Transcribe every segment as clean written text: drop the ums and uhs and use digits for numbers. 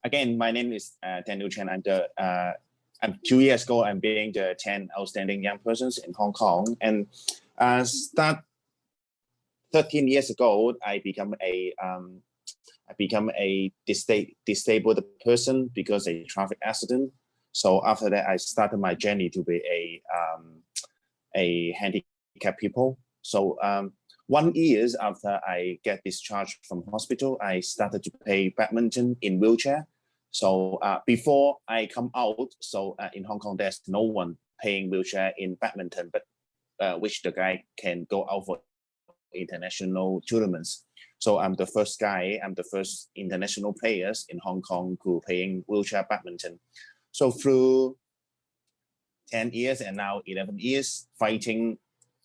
again, my name is Daniel Chen. I'm 2 years ago. I'm being the 10 outstanding young persons in Hong Kong, and start 13 years ago, I become a disabled person because of a traffic accident. So after that, I started my journey to be a handicapped people. So 1 year after I get discharged from hospital, I started to play badminton in wheelchair. So before I come out, so in Hong Kong, there's no one playing wheelchair in badminton, but which the guy can go out for international tournaments. So I'm the first guy, I'm the first international players in Hong Kong who playing wheelchair badminton. So through 10 years and now 11 years fighting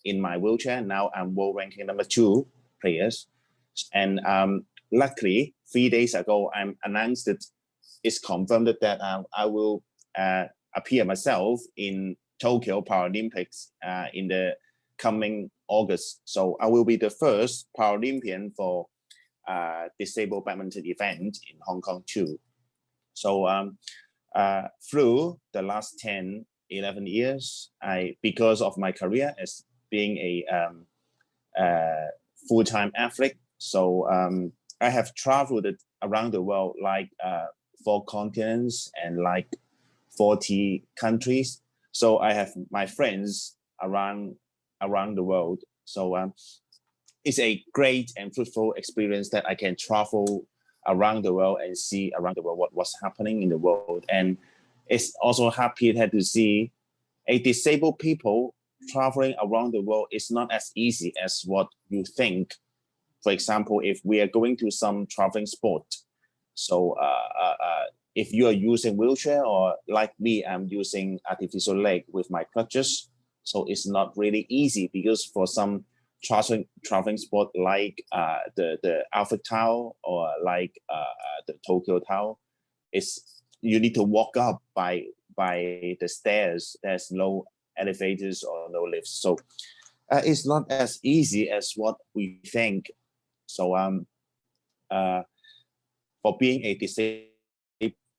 in my wheelchair, now I'm world ranking number 2 players. And luckily, 3 days ago, I'm announced that it's confirmed that I will appear myself in Tokyo Paralympics in the coming August. So I will be the first Paralympian for disabled badminton event in Hong Kong too. So through the last 10, 11 years, because of my career as being a full-time athlete, so I have traveled around the world like 4 continents and like 40 countries. So I have my friends around the world. So it's a great and fruitful experience that I can travel around the world and see around the world what's happening in the world. And it's also happy to see a disabled people traveling around the world is not as easy as what you think. For example, if we are going to some traveling sport, so if you are using wheelchair or like me, I'm using artificial leg with my crutches. So it's not really easy because for some traveling sport like the Alfred Tower or like the Tokyo Tower, you need to walk up by the stairs. There's no elevators or no lifts. So it's not as easy as what we think. So for being a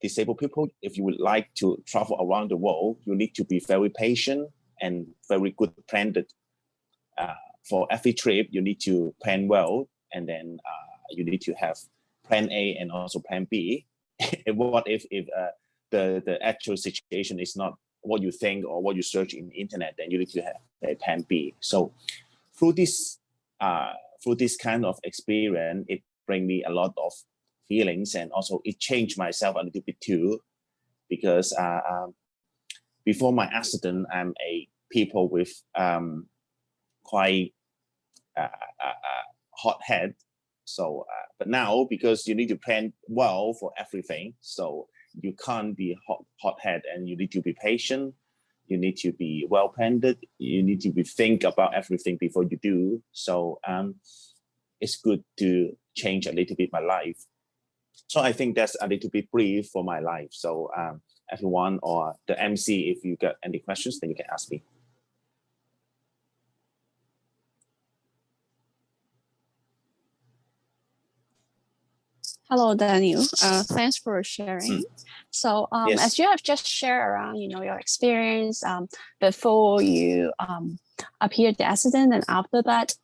disabled people, if you would like to travel around the world, you need to be very patient and very good planned. For every trip, you need to plan well, and then you need to have plan A and also plan B. What if the actual situation is not what you think or what you search in the internet, then you need to have a plan B. So through this kind of experience, it brings me a lot of feelings, and also it changed myself a little bit too, because before my accident, I'm a people with quite hot head. So but now, because you need to plan well for everything, so you can't be hot head, and you need to be patient, you need to be well planned, you need to think about everything before you do. So it's good to change a little bit my life. So I think that's a little bit brief for my life. So everyone or the MC, if you got any questions, then you can ask me. Hello, Daniel. Thanks for sharing. So yes. As you have just shared around, your experience before you appeared the accident and after that,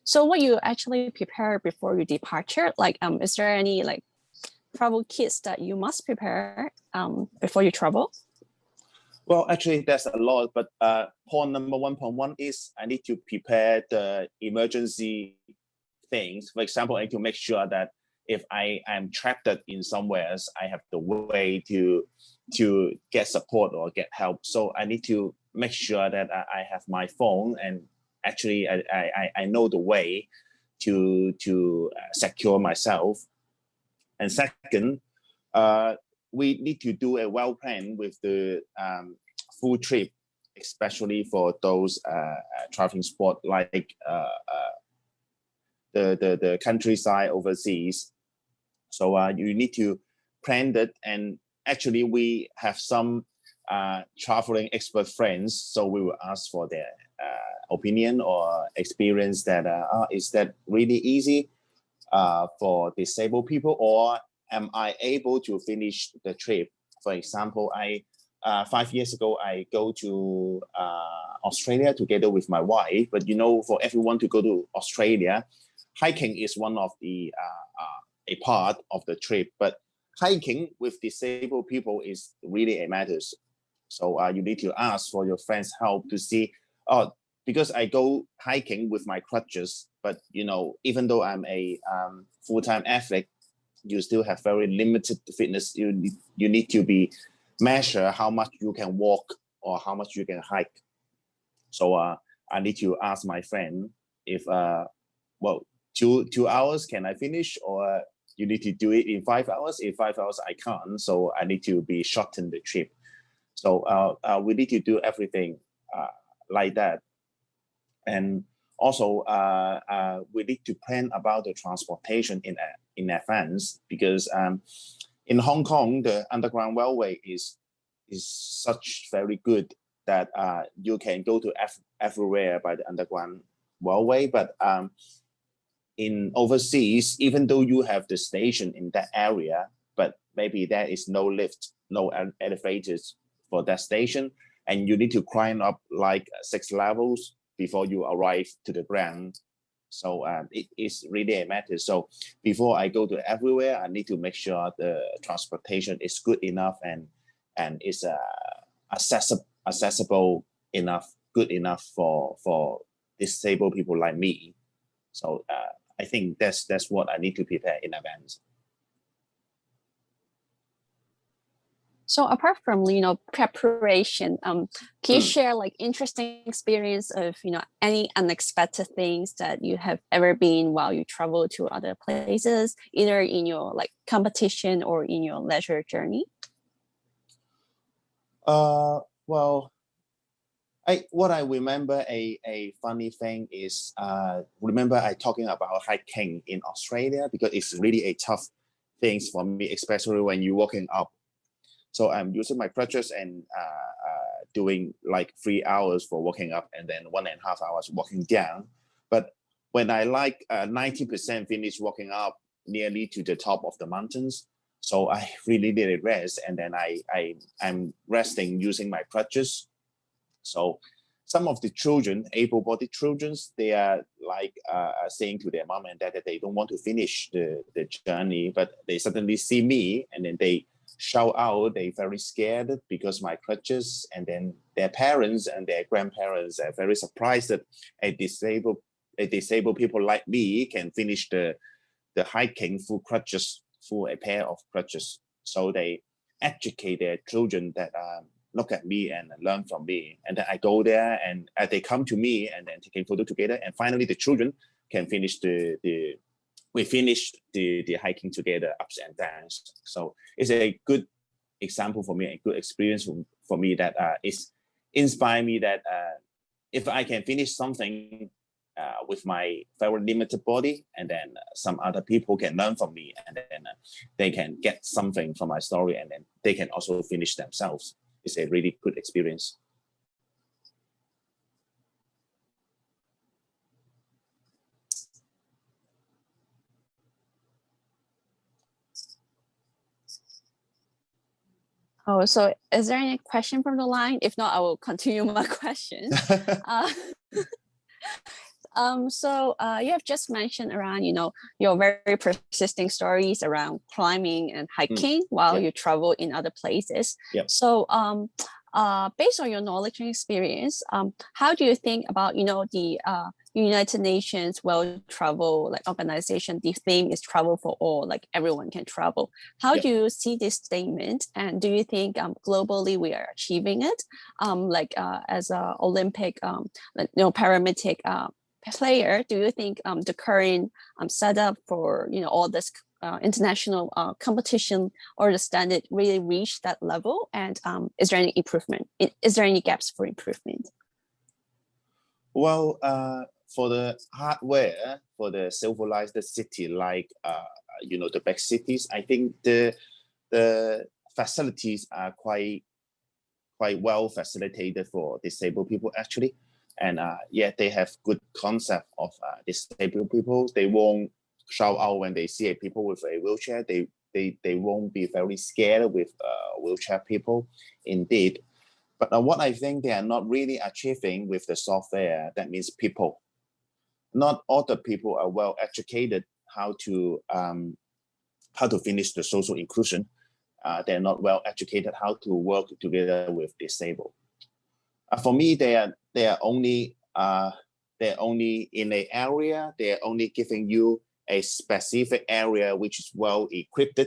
so what you actually prepare before your departure? Like, is there any like travel kits that you must prepare before you travel? Well, actually, there's a lot, but point number 1.1 is I need to prepare the emergency things. For example, I need to make sure that if I am trapped in somewhere, I have the way to get support or get help. So I need to make sure that I have my phone, and actually I know the way to secure myself. And second, we need to do a well plan with the full trip, especially for those traveling sport like the countryside overseas. So you need to plan that. And actually, we have some traveling expert friends, so we will ask for their opinion or experience that is that really easy for disabled people, or am I able to finish the trip? For example, 5 years ago, I go to Australia together with my wife. But for everyone to go to Australia, hiking is one of the a part of the trip. But hiking with disabled people is really a matters. So you need to ask for your friends' help to see. Because I go hiking with my crutches, but even though I'm a full-time athlete, you still have very limited fitness. You need to be measure how much you can walk or how much you can hike. So I need to ask my friend if 2 hours can I finish, or you need to do it in 5 hours. In 5 hours I can't, so I need to be shorten the trip. So we need to do everything like that. And also, we need to plan about the transportation in advance, because in Hong Kong, the underground railway is such very good that you can go to everywhere by the underground railway. But in overseas, even though you have the station in that area, but maybe there is no lift, no elevators for that station, and you need to climb up like 6 levels before you arrive to the ground. So it is really a matter. So before I go to everywhere, I need to make sure the transportation is good enough and is accessible enough, good enough for disabled people like me. So I think that's what I need to prepare in advance. So apart from preparation, can you share like interesting experience of any unexpected things that you have ever been while you travel to other places, either in your like competition or in your leisure journey? Well, what I remember a funny thing is remember I talking about hiking in Australia, because it's really a tough things for me, especially when you're walking up. So I'm using my crutches and doing like 3 hours for walking up and then 1.5 hours walking down. But when I 90% finish walking up nearly to the top of the mountains, so I really need a rest, and then I'm resting using my crutches. So some of the children, able-bodied children, they are like saying to their mom and dad that they don't want to finish the journey, but they suddenly see me and then they shout out. They very scared because my crutches, and then their parents and their grandparents are very surprised that a disabled people like me can finish the hiking full crutches, full a pair of crutches. So they educate their children that look at me and learn from me, and then I go there and they come to me and then taking photo together, and finally the children can finish we finish the hiking together, ups and downs. So it's a good example for me, a good experience for me that is inspire me that if I can finish something with my very limited body, and then some other people can learn from me, and then they can get something from my story, and then they can also finish themselves. It's a really good experience. Oh, so is there any question from the line? If not, I will continue my question. So you have just mentioned around, your very persisting stories around climbing and hiking while you travel in other places. Yep. So based on your knowledge and experience, how do you think about, the United Nations World Travel Organization? The theme is travel for all, like everyone can travel. How do you see this statement? And do you think globally we are achieving it? As an Olympic, Paralympic player, do you think the current setup for all this international competition or the standard really reached that level? And is there any improvement? Is there any gaps for improvement? Well, for the hardware, for the civilized city like the big cities, I think the facilities are quite well facilitated for disabled people actually. And they have good concept of disabled people. They won't shout out when they see a people with a wheelchair. They they won't be very scared with wheelchair people, indeed. But what I think they are not really achieving with the software, that means people. Not all the people are well educated how to finish the social inclusion. They're not well educated how to work together with disabled. For me, they are only in an area. They are only giving you a specific area which is well equipped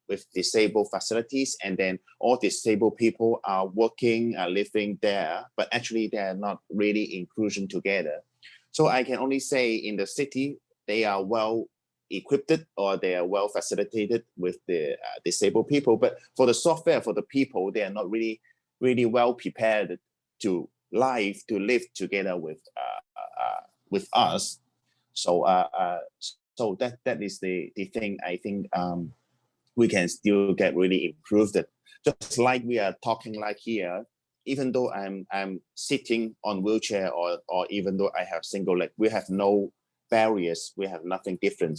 with disabled facilities, and then all disabled people are working, living there, but actually they are not really inclusion together. So I can only say in the city, they are well equipped or they are well facilitated with the disabled people. But for the software, for the people, they are not really well prepared to live together with us. So so that is the thing I think we can still get really improved. Just like we are talking like here, even though I'm sitting on wheelchair or even though I have single leg, we have no barriers, we have nothing different.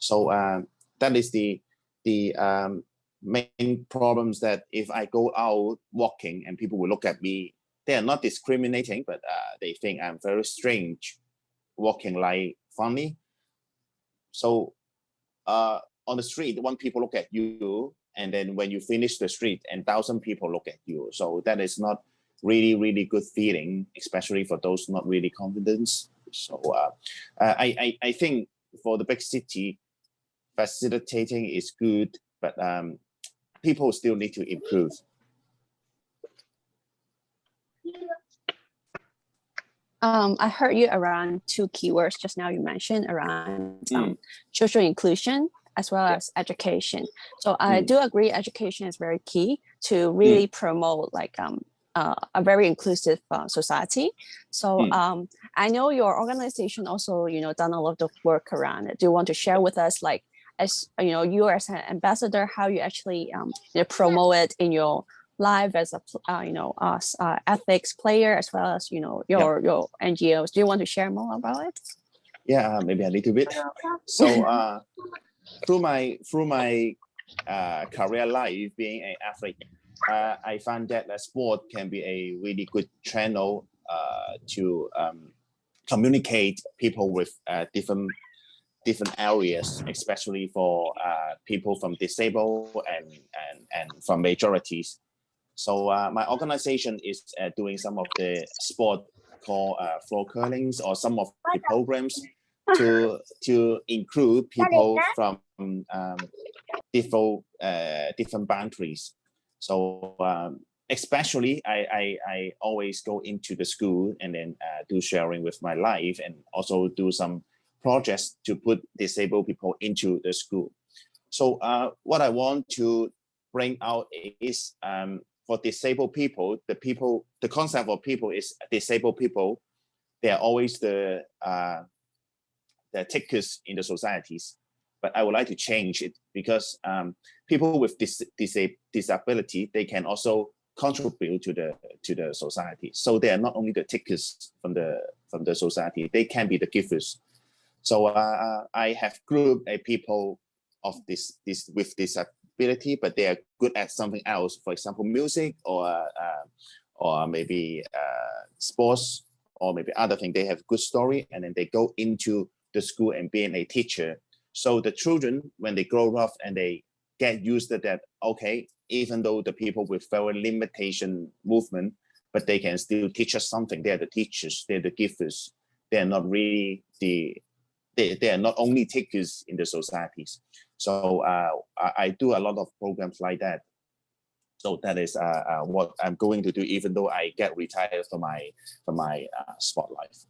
So that is the main problems, that if I go out walking and people will look at me, they are not discriminating, but they think I'm very strange, walking like funny. So on the street, when people look at you, and then when you finish the street and 1,000 people look at you. So that is not really good feeling, especially for those not really confident. So I think for the big city, facilitating is good, but people still need to improve. I heard you around 2 keywords just now. You mentioned around social inclusion as well as education. So I do agree education is very key to really promote like a very inclusive society. So I know your organization also, done a lot of work around it. Do you want to share with us, like, as you as an ambassador, how you actually promote it in your life as a as ethics player, as well as your NGOs? Do you want to share more about it? Yeah, maybe a little bit. So through my career life being an athlete, I found that sport can be a really good channel to communicate people with different areas, especially for people from disabled and from majorities. So my organization is doing some of the sport called floor curlings, or some of the programs to include people from different boundaries. So especially I always go into the school and then do sharing with my life, and also do some projects to put disabled people into the school. So what I want to bring out is for disabled people, the concept of people is disabled people. They are always the takers in the societies, but I would like to change it, because people with disability, they can also contribute to the society. So they are not only the takers from the society, they can be the givers. So I have grouped people of this with disability, but they are good at something else. For example, music, or maybe sports, or maybe other thing. They have good story, and then they go into the school and being a teacher. So the children, when they grow up and they get used to that, okay, even though the people with very limitation movement, but they can still teach us something. They're the teachers, they're the givers. They're not really they are not only takers in the societies. So I do a lot of programs like that. So that is what I'm going to do, even though I get retired from my sport life.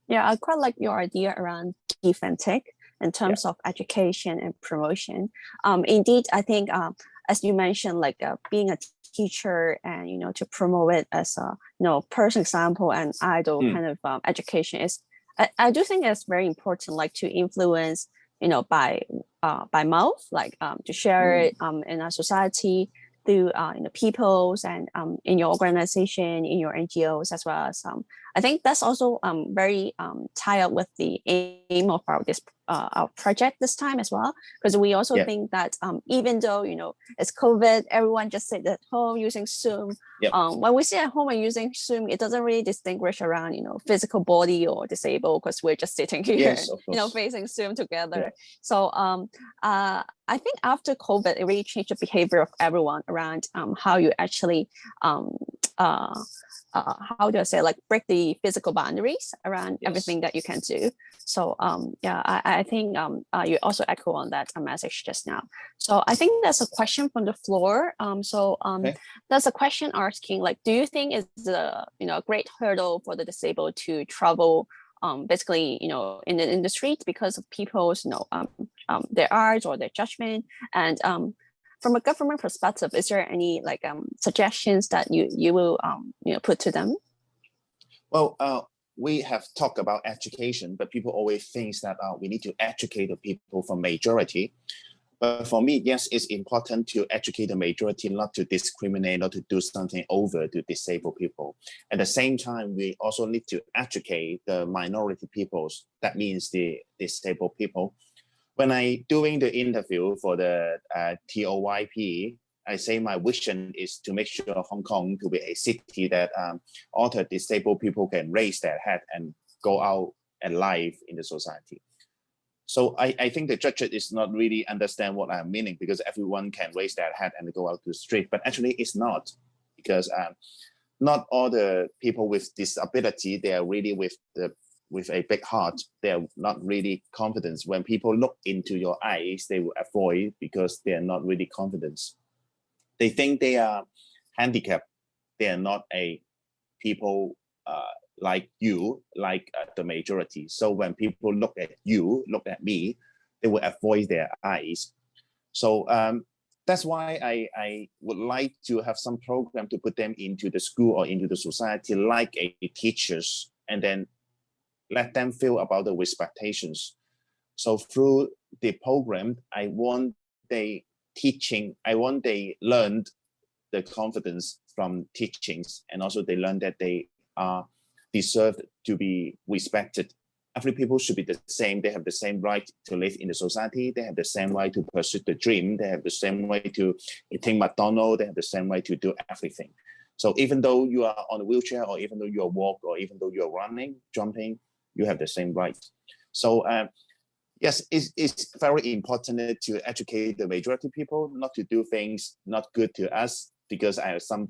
Yeah, I quite like your idea around give and take in terms of education and promotion. Indeed, I think as you mentioned, like being a teacher and to promote it as a person example and idol kind of education is, I do think it's very important, like to influence by mouth, like to share it in our society through peoples and in your organization, in your NGOs, as well as I think that's also very tied up with the aim of our project this time as well, because we also think that even though it's COVID, everyone just sit at home using Zoom. When we sit at home and using Zoom, it doesn't really distinguish around physical body or disabled, because we're just sitting here, facing Zoom together. So I think after COVID, it really changed the behavior of everyone around how you actually how do I say, like, break the physical boundaries around everything that you can do. So I think you also echo on that message just now. So I think there's a question from the floor. There's a question asking, like, do you think it's a great hurdle for the disabled to travel basically in the industry because of people's their art or their judgment? And from a government perspective, is there any suggestions that you will put to them? Well, we have talked about education, but people always think that we need to educate the people from majority. But for me, yes, it's important to educate the majority, not to discriminate, not to do something over to disabled people. At the same time, we also need to educate the minority peoples. That means the disabled people. When I doing the interview for the TOYP, I say my vision is to make sure Hong Kong to be a city that all the disabled people can raise their head and go out and live in the society. So I think the judge is not really understand what I'm meaning, because everyone can raise their head and go out to the street, but actually it's not, because not all the people with disability, they are really with a big heart. They're not really confident. When people look into your eyes, they will avoid because they are not really confident. They think they are handicapped. They are not a people like you, like the majority. So when people look at you, look at me, they will avoid their eyes. So that's why I would like to have some program to put them into the school or into the society like a teachers, and then let them feel about the expectations. So through the program, I want they learned the confidence from teachings, and also they learn that they are deserved to be respected. Every people should be the same. They have the same right to live in the society. They have the same right to pursue the dream. They have the same right to eating McDonald's. They have the same right to do everything. So even though you are on a wheelchair, or even though you are walking, or even though you are running, jumping, you have the same right. So yes, it's very important to educate the majority people not to do things not good to us, because I have some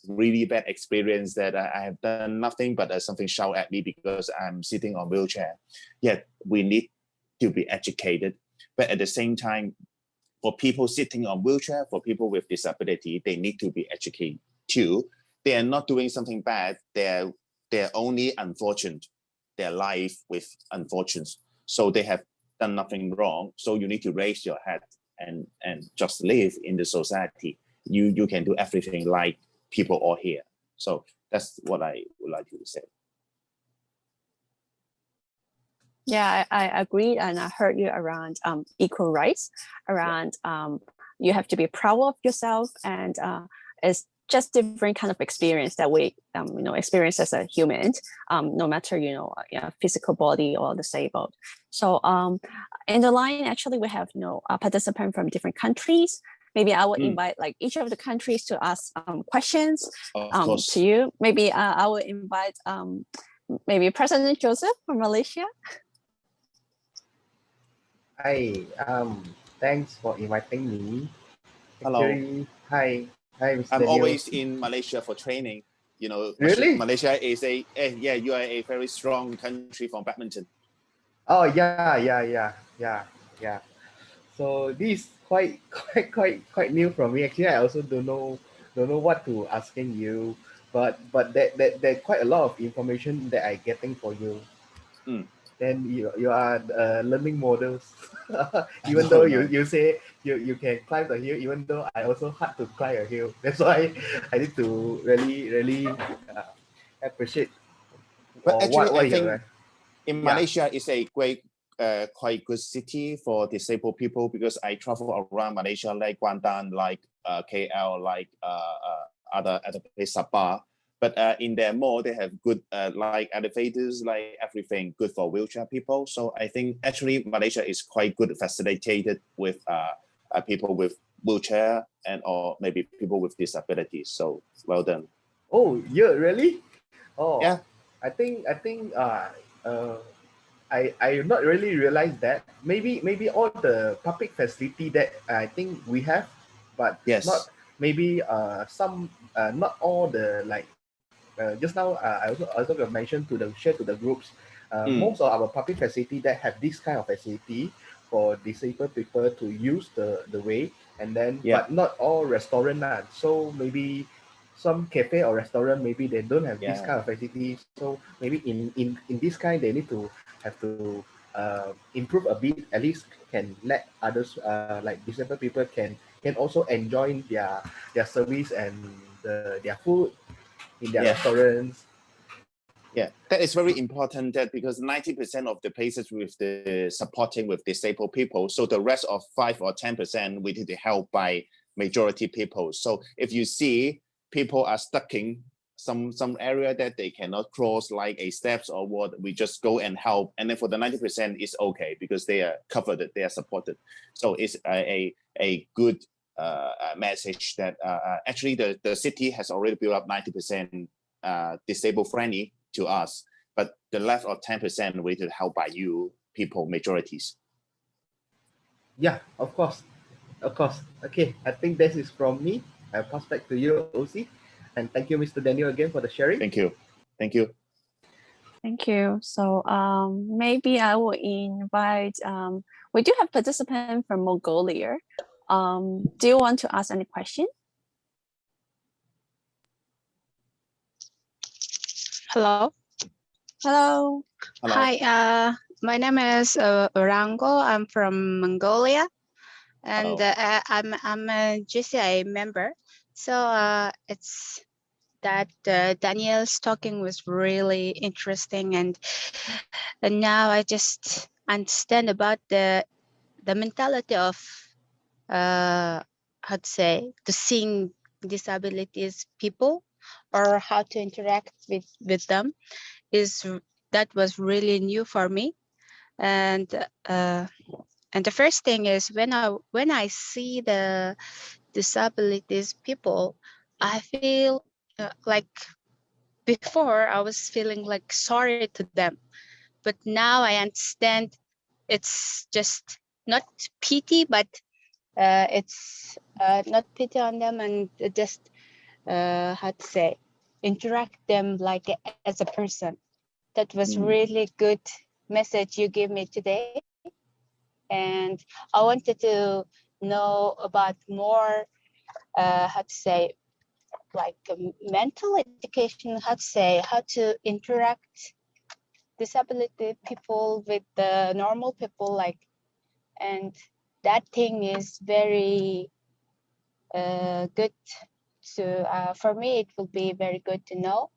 really bad experience that I have done nothing but something shout at me because I'm sitting on wheelchair. Yet we need to be educated. But at the same time, for people sitting on wheelchair, for people with disability, they need to be educated too. They are not doing something bad. They're only unfortunate. Their life with unfortunates. So they have done nothing wrong. So you need to raise your head and just live in the society. You can do everything like people all here. So that's what I would like to say. Yeah, I agree, and I heard you around equal rights, around you have to be proud of yourself, and it's just different kind of experience that we experience as a human, no matter physical body or disabled. So in the line, actually, we have a participant from different countries. Maybe I will invite each of the countries to ask questions to you. Maybe I will invite maybe President Joseph from Malaysia. Hi, thanks for inviting me. Hello. Actually, hi, Mr. I'm Daniel. always in Malaysia for training. Really? Malaysia is you are a very strong country for badminton. Oh yeah. So this is quite new for me. Actually, I also don't know what to asking you, but that quite a lot of information that I getting for you. Then you are learning models. Even though you say you can climb the hill, even though I also hard to climb a hill. That's why I need to really appreciate. But actually, what I think in Yeah. Malaysia is a quite good city for disabled people, because I travel around Malaysia, like Kuantan, like KL, like other place, Sabah. But in their mall, they have good like elevators, like everything good for wheelchair people. So I think actually Malaysia is quite good facilitated with people with wheelchair and or maybe people with disabilities. So well done. Oh, yeah, really? Oh, yeah. I think I not really realize that. Maybe all the public facility that I think we have, but yes, not maybe some not all the like just now I also mentioned to the share to the groups. Most of our public facility that have this kind of facility for disabled people to use the way, and then but not all restaurant lah. So maybe some cafe or restaurant maybe they don't have this kind of facility. So maybe in this kind they need to have to improve a bit. At least can let others like disabled people can also enjoy their service and their food in their restaurants. Yeah, that is very important that because 90% of the places with the supporting with disabled people, so the rest of 5 or 10% we need to help by majority people. So if you see people are stuck in some area that they cannot cross like a steps or what, we just go and help. And then for the 90% it's okay because they are covered, they are supported. So it's a good message that actually the city has already built up 90% disabled friendly to us, but the left of 10% we need to help by you people, majorities. Yeah, of course. Okay, I think this is from me. I'll pass back to you, OC. And thank you, Mr. Daniel, again for the sharing. Thank you. Thank you. Thank you. So maybe I will invite, we do have participants from Mongolia. Do you want to ask any question? Hello. Hello. Hi, my name is Rango. I'm from Mongolia, and I'm a JCI member. So it's that Daniel's talking was really interesting, and now I just understand about the mentality of how to say to seeing disabilities people or how to interact with them. That was really new for me, and the first thing is when I see the disabilities people, I feel like before I was feeling like sorry to them, but now I understand it's just not pity, but it's not pity on them, and just how to say interact them like as a person. That was really good message you gave me today. And I wanted to know about more, how to say, like mental education, how to interact disability people with the normal people, like, and that thing is very good to, for me, it will be very good to know.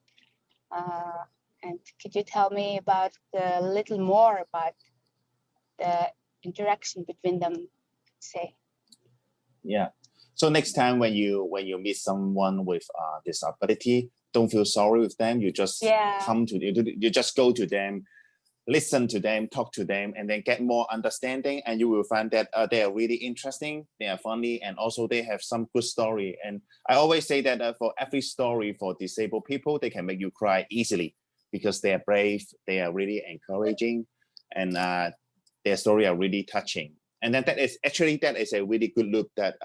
And could you tell me about a little more about the interaction between them, say? Yeah. So next time when you meet someone with disability, don't feel sorry with them. You just you just go to them, listen to them, talk to them, and then get more understanding. And you will find that they are really interesting, they are funny, and also they have some good story. And I always say that for every story for disabled people, they can make you cry easily because they are brave, they are really encouraging, and their story are really touching. And then that is a really good look that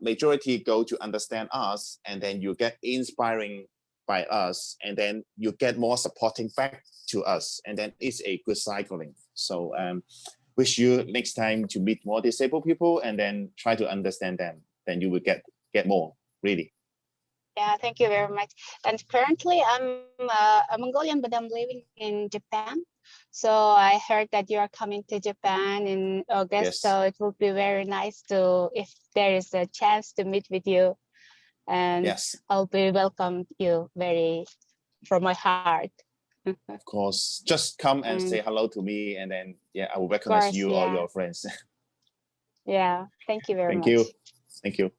majority go to understand us, and then you get inspiring by us, and then you get more supporting back to us, and then it's a good cycling. So wish you next time to meet more disabled people and then try to understand them, then you will get more, really. Yeah, thank you very much. And currently I'm a Mongolian, but I'm living in Japan. So I heard that you are coming to Japan in August. Yes. So it will be very nice to, if there is a chance to meet with you, and yes, I'll be welcome you very from my heart. Of course, just come and say hello to me, and then I will recognize you or your friends. Yeah, thank you very much. Thank you.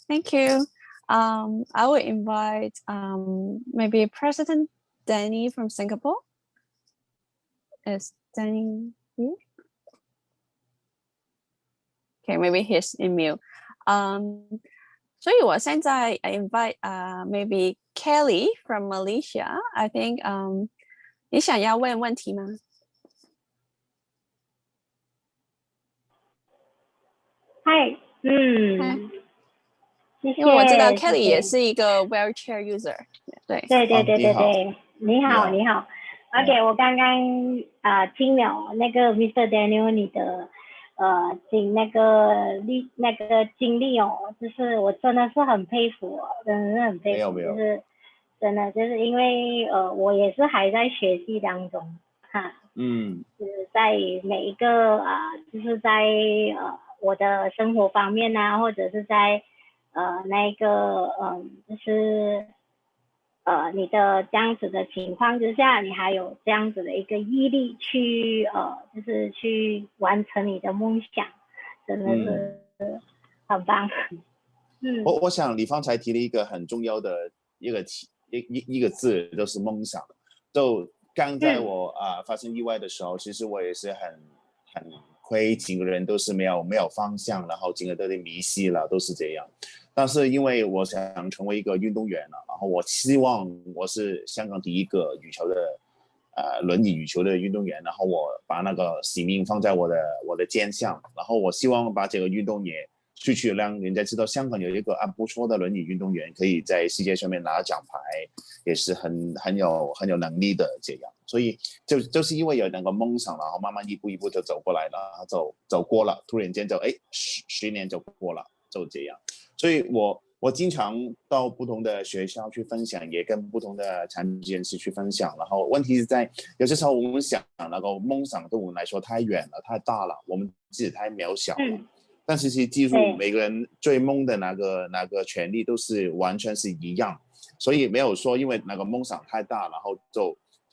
Thank you. I would invite maybe President Danny from Singapore. Is Danny here? Okay, maybe he's in mute. 所以我现在 invite maybe Kelly from Malaysia. I think 你想要问问题吗？嗨，谢谢。因为我知道 Kelly 也是一个 wheelchair user。对，你好。OK， 我刚刚听了那个 Mr. Daniel 你的那个经历哦，就是我真的是很佩服，真的是很佩服，就是真的就是因为我也是还在学习当中哈，就是在每一个就是在我的生活方面啊，或者是在那个就是你的这样子的情况之下，你还有这样子的一个毅力去就是去完成你的梦想，真的是很棒。我想你方才提了一个很重要的一个字，就是梦想。就刚在我发生意外的时候，其实我也是很亏，整个人都是没有方向，然后整个都迷失了，都是这样。但是因为我想成为一个运动员了，然后我希望我是香港第一个轮椅羽球的运动员，然后我把那个使命放在我的肩上，然后我希望把这个运动也出去，让人家知道香港有一个不错的轮椅运动员，可以在世界上面拿奖牌，也是很有能力的这样。所以就是因为有那个梦想，然后慢慢一步一步就走过来了，走过了，突然间就10年就过了，就这样。所以我经常到不同的学校去分享，也跟不同的残疾人士去分享。然后问题是在有些时候我们想那个梦想对我们来说太远了、太大了，我们自己太渺小了。但是其实记住，每个人追梦的那个权利都是完全是一样，所以没有说因为那个梦想太大，然后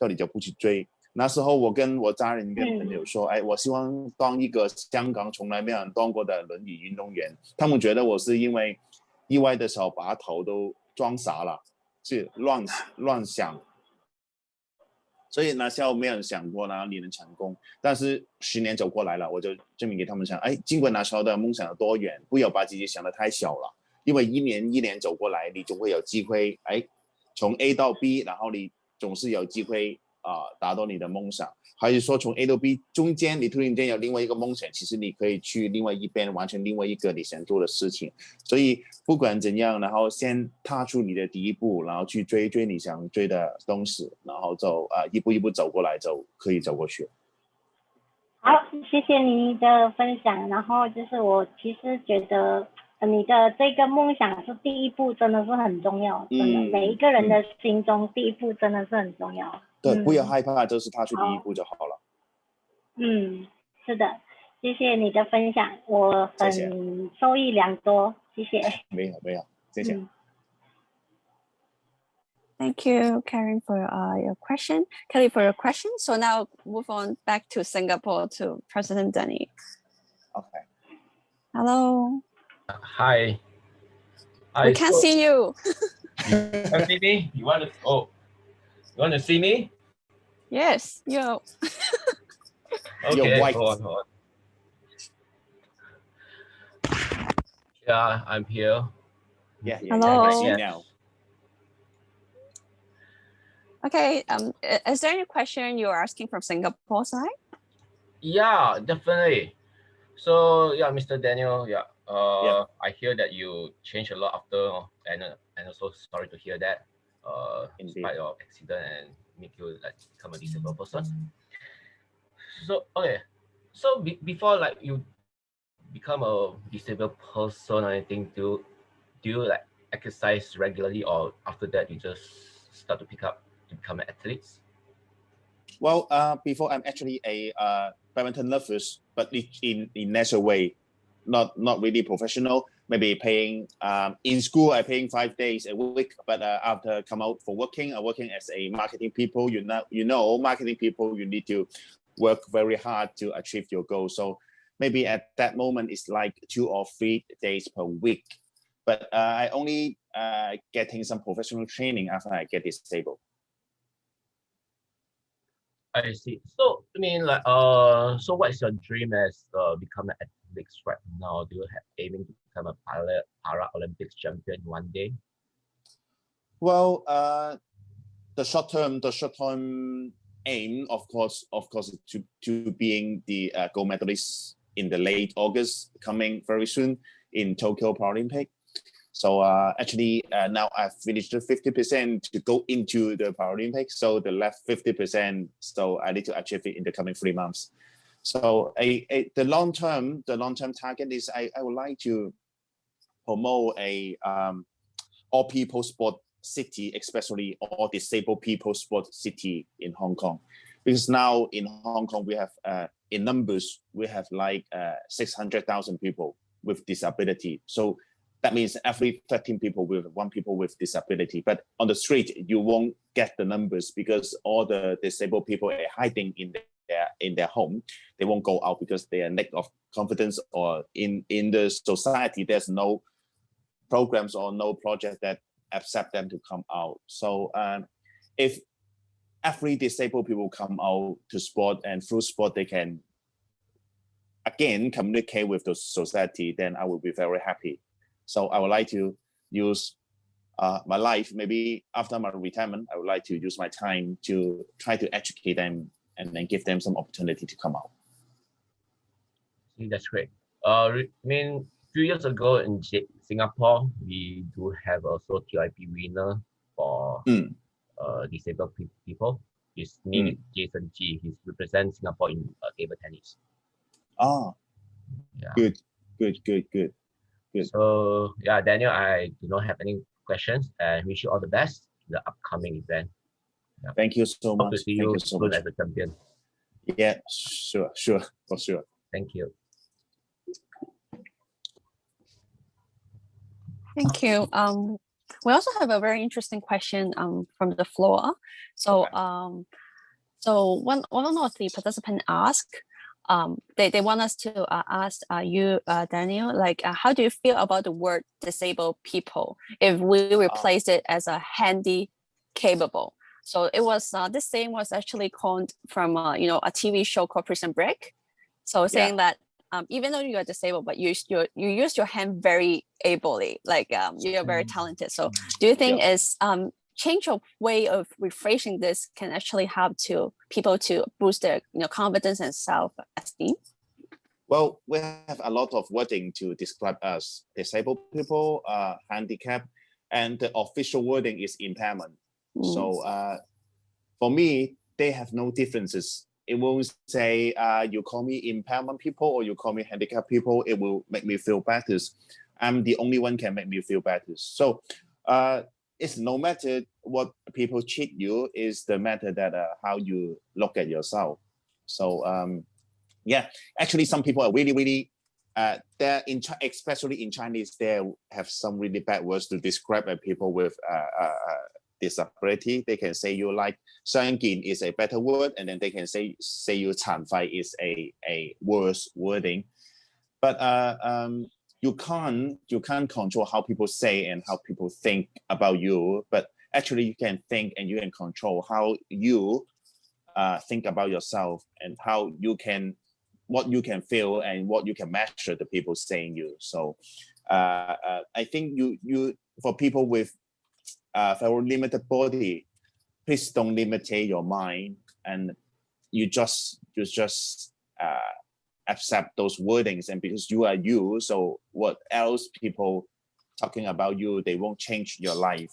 你就不去追。那时候我跟我家人跟朋友说，我希望当一个香港从来没有人当过的轮椅运动员。他们觉得我是因为意外的时候把头都撞傻了，是乱想。所以那时候没有人想过呢你能成功，但是10年走过来了，我就证明给他们想，尽管那时候的梦想有多远，不要把自己想得太小了，因为一年走过来，你总会有机会，从 A 到 B， 然后你总是有机会达到你的梦想。还是说从 A 到 B 中间你突然间有另外一个梦想，其实你可以去另外一边完成另外一个你想做的事情。所以不管怎样，然后先踏出你的第一步，然后去追你想追的东西，然后就一步一步走过来，就可以走过去。好，谢谢你的分享。然后就是我其实觉得你的这个梦想是第一步，真的是很重要，真的，每一个人的心中第一步真的是很重要。对，不要害怕，就是踏出第一步就好了。是的，谢谢你的分享，我很受益良多，谢谢。没有，谢谢。Thank you, Karen, for your question. Kelly, for your question. So now move on back to Singapore to President Danny. Okay. Hello. Hi. We can't see you. You can see me? You want to see me? Yes, you. Okay, you're white. Hold on. Yeah, I'm here. Yeah. Hello. I see you now. Okay. Is there any question you're asking from Singapore side? Yeah, definitely. So yeah, Mr. Daniel. Yeah. I hear that you changed a lot after, and also sorry to hear that. Despite your accident and make you become a disabled person. So okay, so before you become a disabled person or anything, do you exercise regularly, or after that you just start to become an athlete? Well, before I'm actually a badminton lover, but in natural way, not really professional. Maybe paying in school, I'm paying 5 days a week. But after come out for working, I'm working as a marketing people. Marketing people, you need to work very hard to achieve your goal. So maybe at that moment it's 2 or 3 days per week. But I only getting some professional training after I get disabled. I see. So I mean, like, so what is your dream as become an athlete right now? Do you have aiming to become a Paralympics champion one day? Well, the short term aim, of course, to being the gold medalist in the late August, coming very soon in Tokyo Paralympic. So actually now I've finished the 50% to go into the Paralympics. So the left 50%, so I need to achieve it in the coming 3 months. So the long term target is I would like to promote a all people sport city, especially all disabled people sport city in Hong Kong, because now in Hong Kong we have in numbers we have like 600,000 people with disability. So that means every 13 people with 1 people with disability. But on the street you won't get the numbers because all the disabled people are hiding in their home. They won't go out because they are lack of confidence, or in the society there's no programs or no project that accept them to come out. So if every disabled people come out to sport, and through sport they can again communicate with the society, then I will be very happy. So I would like to use my life, maybe after my retirement, I would like to use my time to try to educate them and then give them some opportunity to come out. That's great. I mean, a few years ago in Singapore, we do have also TIP winner for disabled people. His name is Jason G. He represents Singapore in table tennis. Oh, yeah. Good. So yeah, Daniel, I do not have any questions, and wish you all the best in the upcoming event. Yeah. Thank you so much. Hope to see you soon as a champion. Yeah, sure, for sure. Thank you. Thank you. We also have a very interesting question from the floor. So so one of the participants asked, they want us to ask you, Daniel, like how do you feel about the word disabled people if we replace it as a handy capable? So it was this saying was actually coined from a TV show called Prison Break. So saying that even though you are disabled, but you use your hand very ably, like you're very talented. So do you think is change of way of rephrasing this can actually help to people to boost their confidence and self-esteem? Well, we have a lot of wording to describe us disabled people, handicap, and the official wording is impairment. So for me, they have no differences. It won't say you call me impairment people or you call me handicapped people. It will make me feel better. I'm the only one can make me feel better. So it's no matter what people treat you, is the matter that how you look at yourself. So yeah, actually some people are really they're especially in Chinese, they have some really bad words to describe people with disability. They can say you like 傷健 is a better word, and then they can say you 殘廢 is a worse wording. But you can't control how people say and how people think about you, but actually you can think and you can control how you think about yourself, and how you can, what you can feel and what you can measure the people saying you. So I think you for people with very limited body, please don't limit your mind, and you just accept those wordings, and because you are you, so what else people talking about you, they won't change your life.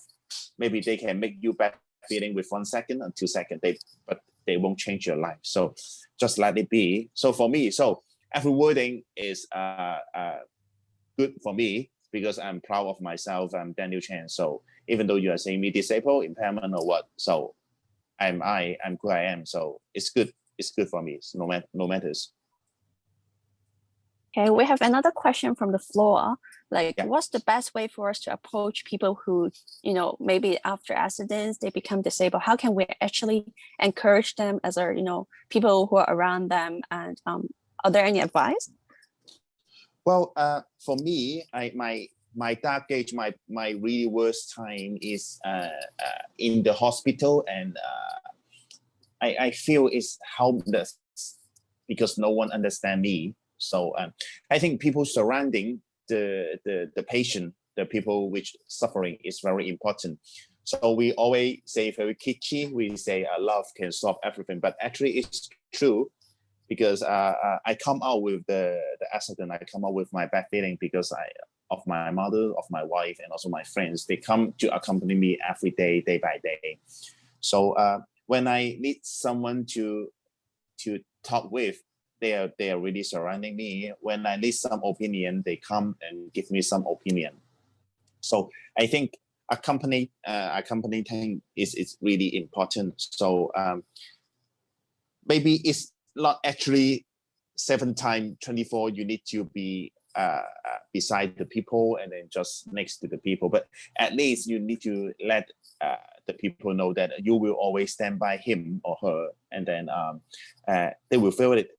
Maybe they can make you bad feeling with 1 second or 2 seconds, but they won't change your life. So just let it be. So for me, so every wording is good for me, because I'm proud of myself. I'm Daniel Chan. So even though you are saying me disabled, impairment or what, so I'm who I am. So it's good. It's good for me. It's no matters. Okay, we have another question from the floor. Like, what's the best way for us to approach people who, maybe after accidents, they become disabled? How can we actually encourage them as our, people who are around them? And are there any advice? Well, for me, my my dark age, my really worst time is in the hospital, and I feel it's helpless because no one understands me. So I think people surrounding the patient, the people which suffering, is very important. So we always say very kitschy, we say love can solve everything, but actually it's true, because I come out with the accident, I come out with my bad feeling because of my mother, of my wife, and also my friends. They come to accompany me every day, day by day. So when I need someone to talk with, they are really surrounding me. When I need some opinion, they come and give me some opinion. So I think accompanying is really important. So maybe it's not actually 7 times 24 you need to be beside the people and then just next to the people, but at least you need to let the people know that you will always stand by him or her, and then they will feel it.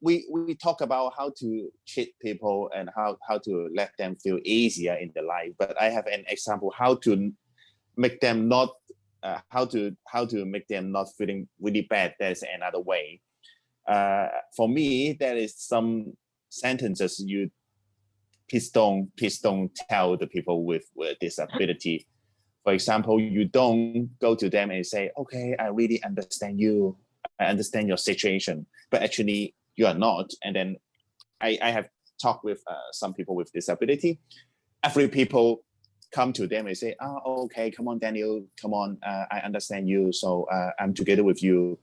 We talk about how to treat people and how to let them feel easier in their life, but I have an example how to make them not how to make them not feeling really bad. There's another way. For me, there is some sentences you please don't tell the people with disability. For example, you don't go to them and say, okay, I really understand you, I understand your situation, but actually you are not. And then I have talked with some people with disability. Every people come to them and say, oh, okay, come on, Daniel, come on, I understand you, so I'm together with you.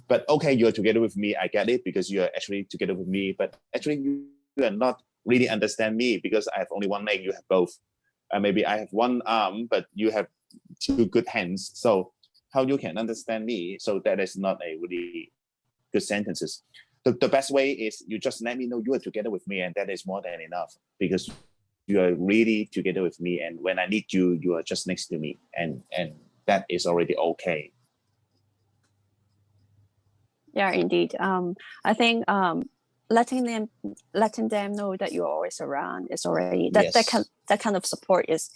But okay, you're together with me, I get it, because you're actually together with me, but actually you are not really understand me, because I have only one leg, you have both. Maybe I have one arm, but you have 2 good hands. So how you can understand me? So that is not a really good sentences. The best way is you just let me know you are together with me, and that is more than enough, because you are really together with me, and when I need you, you are just next to me, and that is already okay. Yeah, indeed. I think letting them know that you're always around is already that kind of support is,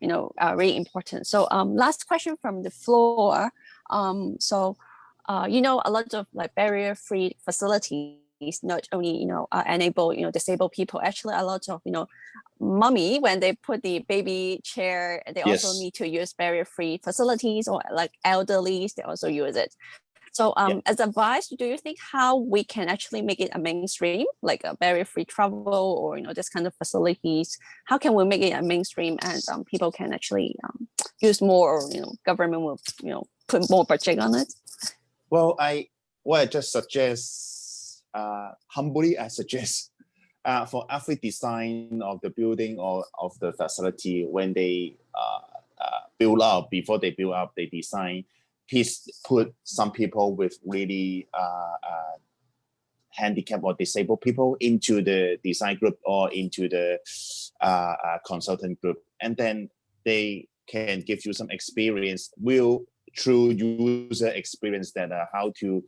really important. So last question from the floor. A lot of like barrier-free facilities not only enable disabled people. Actually, a lot of mommy, when they put the baby chair, they also need to use barrier-free facilities, or like elderlies, they also use it. So as advice, do you think how we can actually make it a mainstream, like a barrier-free travel, or this kind of facilities? How can we make it a mainstream, and people can actually use more, or government will put more budget on it? Well, I just suggest, humbly, I suggest for every design of the building or of the facility, when they build up, before they build up, they design, please put some people with really handicapped or disabled people into the design group or into the consultant group, and then they can give you some experience, through user experience, that how to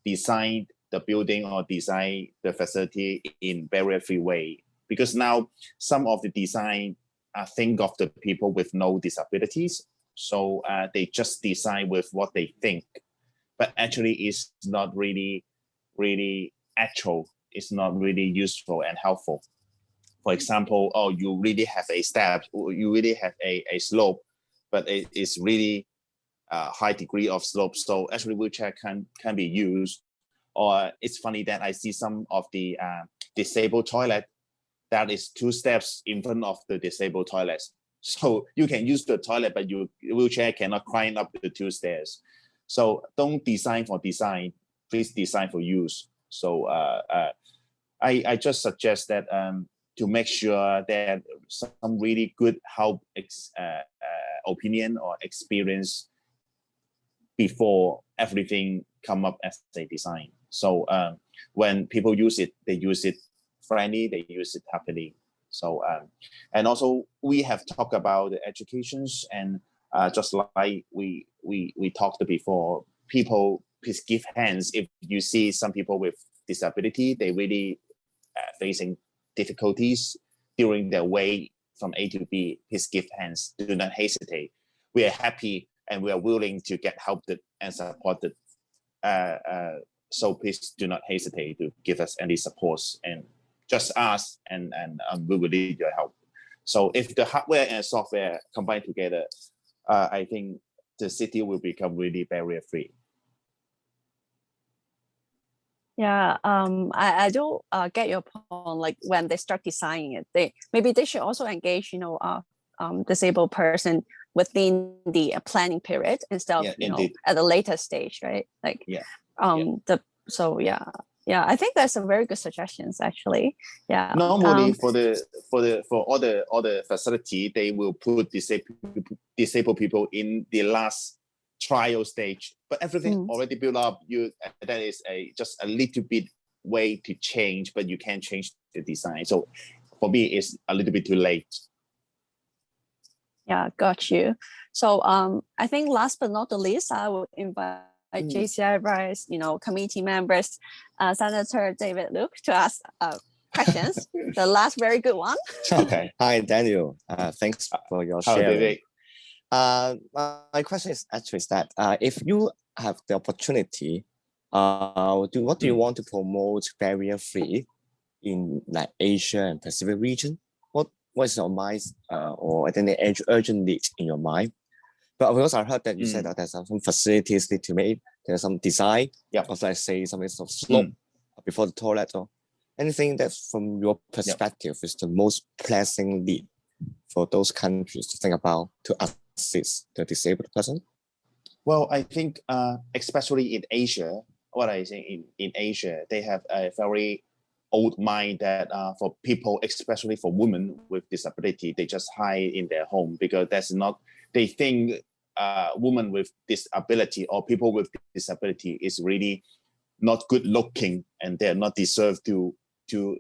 design the building or design the facility in barrier-free way. Because now some of the design think of the people with no disabilities, so they just design with what they think, but actually it's not really actual, it's not really useful and helpful. For example, you really have a step, you really have a slope, but it is really high degree of slope, so actually wheelchair can be used. Or it's funny that I see some of the disabled toilet that is 2 steps in front of the disabled toilets, so you can use the toilet, but your wheelchair cannot climb up the 2 stairs. So don't design for design, please design for use. So I just suggest that to make sure that some really good help opinion or experience before everything come up as a design. So when people use it, they use it friendly, they use it happily. So and also we have talked about the educations, and just like we talked before, people please give hands if you see some people with disability, they really facing difficulties during their way from A to B, please give hands. Do not hesitate. We are happy and we are willing to get helped and supported. So please do not hesitate to give us any support and just ask, and we will need your help. So if the hardware and software combine together, I think the city will become really barrier-free. Yeah, I do get your point. Like when they start designing it, they should also engage, disabled person within the planning period instead of at a later stage, right? Like I think that's a very good suggestions actually. Yeah. Normally for all the facility, they will put disabled people in the last trial stage, but everything already built up. That is just a little bit way to change, but you can't change the design. So for me, it's a little bit too late. Yeah, got you. So I think last but not the least, I will invite JCI Vice, committee members, Senator David Luke, to ask questions. The last very good one. Okay. Hi, Daniel. Thanks for your sharing. My question is actually that if you have the opportunity, what do you want to promote barrier-free in like Asia and Pacific region? What is your mind or I think the urgent need in your mind? But of course, I heard that you said that there's some facilities need to make, there's some design, or let's say some sort of slope before the toilet, or anything that from your perspective is the most pressing need for those countries to think about to assist the disabled person? Well, I think especially in Asia, what I think in Asia, they have a very old mind that for people, especially for women with disability, they just hide in their home because that's not, they think women with disability or people with disability is really not good looking and they're not deserved to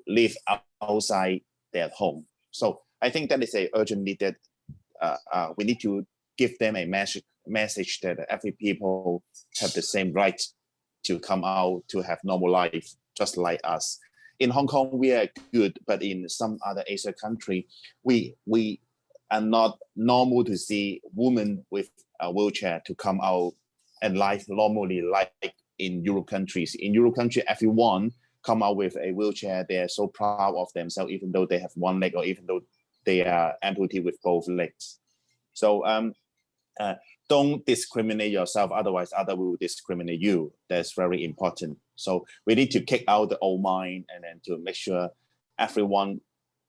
live outside their home. So I think that is a urgent need that we need to give them a message that every people have the same right to come out to have normal life, just like us. In Hong Kong, we are good, but in some other Asian country, we are not normal to see women with a wheelchair to come out and live normally like in Europe countries. In Europe country, everyone come out with a wheelchair. They are so proud of themselves, even though they have one leg or even though they are amputee with both legs. So don't discriminate yourself, otherwise others will discriminate you. That's very important. So we need to kick out the old mind and then to make sure everyone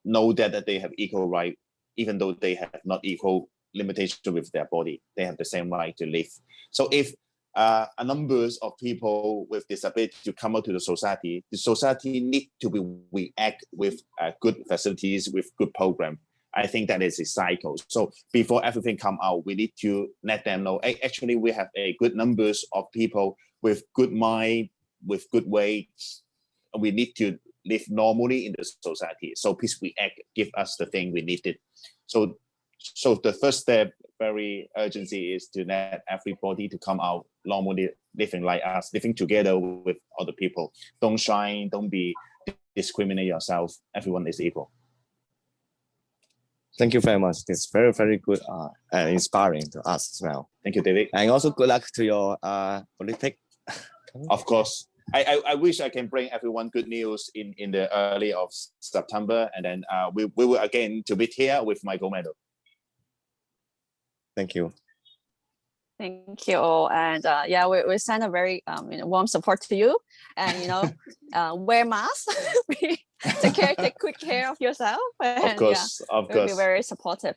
know that they have equal right, even though they have not equal limitation with their body. They have the same right to live. So if a numbers of people with disability to come out to the society need to be react with good facilities, with good program. I think that is a cycle. So before everything come out, we need to let them know, actually we have a good numbers of people with good mind, with good weight. We need to live normally in the society. So please react, give us the thing we needed. So the first step, very urgency, is to let everybody to come out normally, living like us, living together with other people. Don't shine, don't be discriminate yourself. Everyone is equal. Thank you very much. It's very, very good and inspiring to us as well. Thank you, David. And also good luck to your Olympic. Of course. I wish I can bring everyone good news in the early of September, and then we will again to meet here with my gold medal. Thank you. Thank you. And we send a very warm support to you, and wear masks. Take good care of yourself. And, of course. We'll be very supportive.